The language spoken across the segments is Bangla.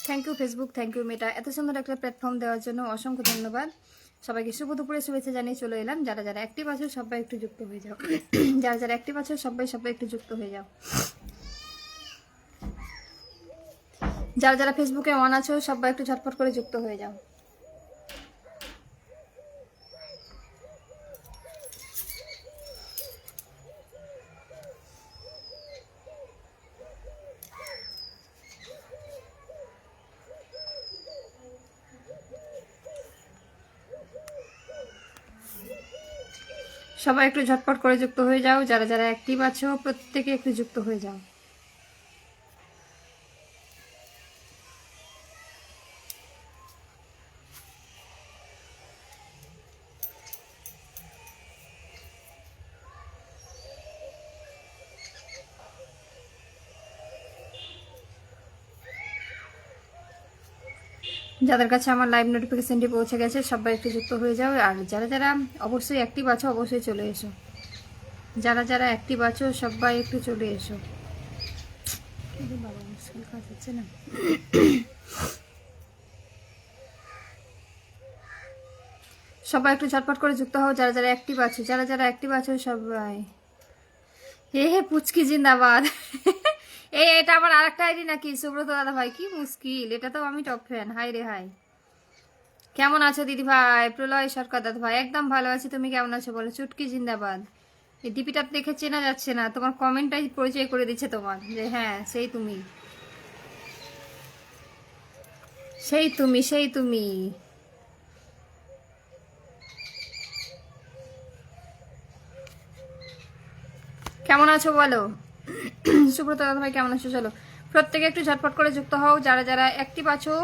Thank you Facebook, thank you Meta, এত সুন্দর একটা প্ল্যাটফর্ম দেওয়ার জন্য অসংখ্য ধন্যবাদ। সবাইকে শুভ দুপুরে শুভেচ্ছা জানিয়ে চলে এলাম। যারা যারা অ্যাক্টিভ আছো সবাই একটু যুক্ত হয়ে যাও। যারা যারা অ্যাক্টিভ আছো সবাই একটু যুক্ত হয়ে যাও। যারা যারা ফেসবুকে অন আছো সবাই একটু ঝটপট করে যুক্ত হয়ে যাও। সবাই একটু ঝটপট করে যুক্ত হয়ে যাও। যারা যারা অ্যাক্টিভ আছো প্রত্যেকে একটু যুক্ত হয়ে যাও। যাদের কাছে আমার লাইভ নোটিফিকেশনটি পৌঁছে গেছে সবাই একটু যুক্ত হয়ে যাও। আর যারা যারা অবশ্যই অ্যাক্টিভ আছো অবশ্যই চলে এসো। যারা যারা অ্যাক্টিভ আছো সবাই একটু চলে এসো। বাবা মুশকিল কাজ হচ্ছে না। সবাই একটু ঝটপট করে যুক্ত হও। যারা যারা অ্যাক্টিভ আছো, যারা যারা অ্যাক্টিভ আছো সবাই। হে পুচকি জিন্দাবাদ। এটা আমার আরেকটা আইডি নাকি? সুব্রত দাদা ভাই, কি মুশকিল, এটা তো আমি টপ ফ্যান। হাই রে হাই। কেমন আছো দিদি ভাই? প্রলয় সরকার দাদা ভাই, একদম ভালো আছি। তুমি কেমন আছো বলো? চুটকি জিন্দাবাদ। এই ডিপিটা দেখে চেনা যাচ্ছে না, তোমার কমেন্টটাই পরিচয় করে দিচ্ছে তোমার, যে হ্যাঁ সেই তুমি, সেই তুমি, সেই তুমি। কেমন আছো বলো? সুব্রত দাদা ভাই কেমন আছো? চলো প্রত্যেকে একটু ঝটপট করে যুক্ত হও। যারা যারা অ্যাক্টিভ আছো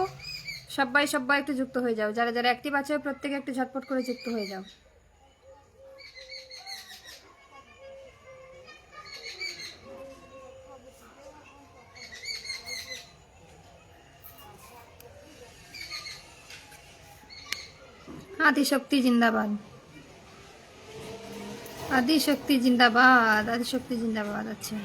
সবাই একটু যুক্ত হয়ে যাও। যারা যারা অ্যাক্টিভ আছো প্রত্যেকে একটু ঝটপট করে যুক্ত হয়ে যাও। আদিশক্তি জিন্দাবাদ, আদিশক্তি জিন্দাবাদ, আদিশক্তি জিন্দাবাদ। আচ্ছা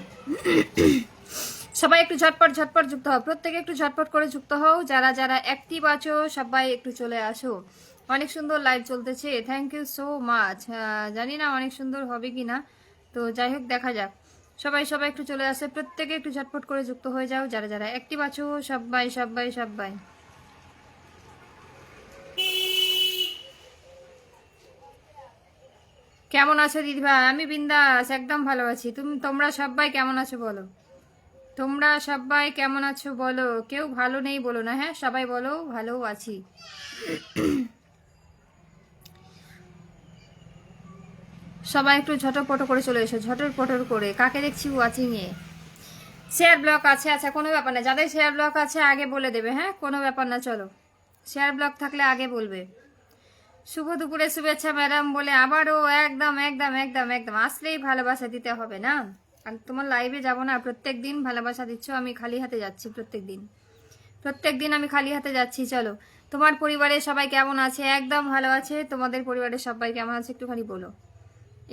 সবাই একটু ঝটপট ঝটপট যুক্ত হও। প্রত্যেকে একটু ঝটপট করে যুক্ত হও। যারা যারা অ্যাক্টিভ আছো সবাই একটু চলে আসো। অনেক সুন্দর লাইভ চলতেছে, থ্যাংক ইউ সো মাচ। জানি না অনেক সুন্দর হবে কি না, তো যাই হোক দেখা যাক। সবাই একটু চলে আসে, প্রত্যেকে একটু ঝটপট করে যুক্ত হয়ে যাও। যারা যারা অ্যাক্টিভ আছো সবাই সবাই। কেমন আছো দিদি ভাই? আমি বিন্দাস, একদম ভালো আছি। তোমরা সবাই কেমন আছো বলো? তোমরা সবাই কেমন আছো বলো? কেউ ভালো নেই বলো না, হ্যাঁ সবাই বলো ভালো আছি। সবাই একটু ঝটপট করে চলে এসো, ঝটপট করে। কাকে দেখছি ওয়াচিং এ? শেয়ার ব্লক আছে? আচ্ছা কোনো ব্যাপার না, যাদের শেয়ার ব্লক আছে আগে বলে দেবে, হ্যাঁ কোনো ব্যাপার না। চলো শেয়ার ব্লক থাকলে আগে বলবে। শুভ দুপুরে শুভেচ্ছা ম্যাডাম বলে আবারও একদম একদম একদম একদম আসলেই ভালোবাসা দিতে হবে না? আর তোমার লাইভে যাবো না? প্রত্যেক দিন ভালোবাসা দিচ্ছ, আমি খালি হাতে যাচ্ছি প্রত্যেক দিন আমি খালি হাতে যাচ্ছি। চলো তোমার পরিবারের সবাই কেমন আছে? একদম ভালো আছে। তোমাদের পরিবারের সবাই কেমন আছে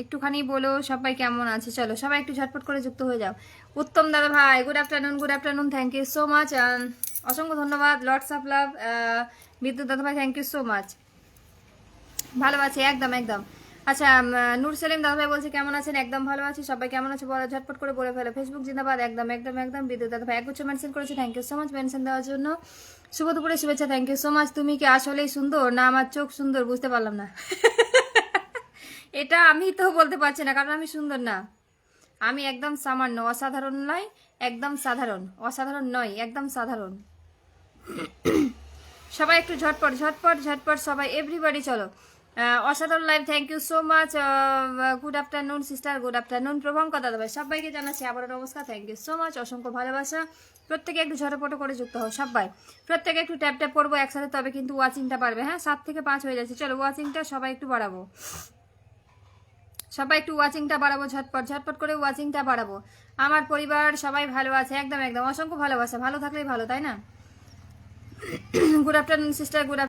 একটুখানি বলো সবাই কেমন আছে। চলো সবাই একটু ঝটপট করে যুক্ত হয়ে যাও। উত্তম দাদা ভাই good afternoon, thank you so much, অসংখ্য ধন্যবাদ। Lords of love. বিদ্যুৎ দাদা ভাই থ্যাংক ইউ সো মাচ, ভালো আছি একদম একদম। আচ্ছা নূর সেলিম দাদা ভাই বলছে কেমন আছেন? একদম ভালো আছি। সবাই কেমন আছে বলো, ঝটপট করে বলে ফেলো। ফেসবুক জিন্দাবাদ, একদম একদম একদম। বিদ্যুৎ দাদা ভাই একগুচ্ছ মেনশন করেছে, thank you so much mention দেওয়ার জন্য। শুভ দুপুরে শুভেচ্ছা, থ্যাংক ইউ সো মাচ। তুমি কি আসলেই সুন্দর না আমার চোখ সুন্দর? বুঝতে পারলাম না। এটা আমি তো বলতে পারছি না, কারণ আমি সুন্দর না। আমি একদম সামান্য, অসাধারণ নয়, একদম সাধারণ। অসাধারণ নয়, একদম সাধারণ। সবাই একটু ঝটপট ঝটপট ঝটপট সবাই এভরিবডি চলো। অসাধারণ live, thank you so much. Good afternoon sister, good afternoon Prabhankar দাদা ভাই, সবাইকে জানাচ্ছি আবারও নমস্কার, থ্যাংক ইউ সো মাচ, অসংখ্য ভালোবাসা। প্রত্যেকে একটু ঝটপট করে যুক্ত হও সবাই। প্রত্যেকে একটু ট্যাপ ট্যাপ করবো একসাথে, তবে কিন্তু ওয়াচিংটা পারবে। হ্যাঁ 7 থেকে 5 হয়ে যাচ্ছে। চলো ওয়াচিংটা সবাই একটু বাড়াবো, সবাই একটু ওয়াচিংটা বাড়াবো, ঝটপট ঝটপট করে ওয়াচিংটা বাড়াবো। আমার পরিবার সবাই ভালো আছে, একদম একদম, অসংখ্য ভালোবাসা। ভালো থাকলেই ভালো, তাই না? Good afternoon sister, good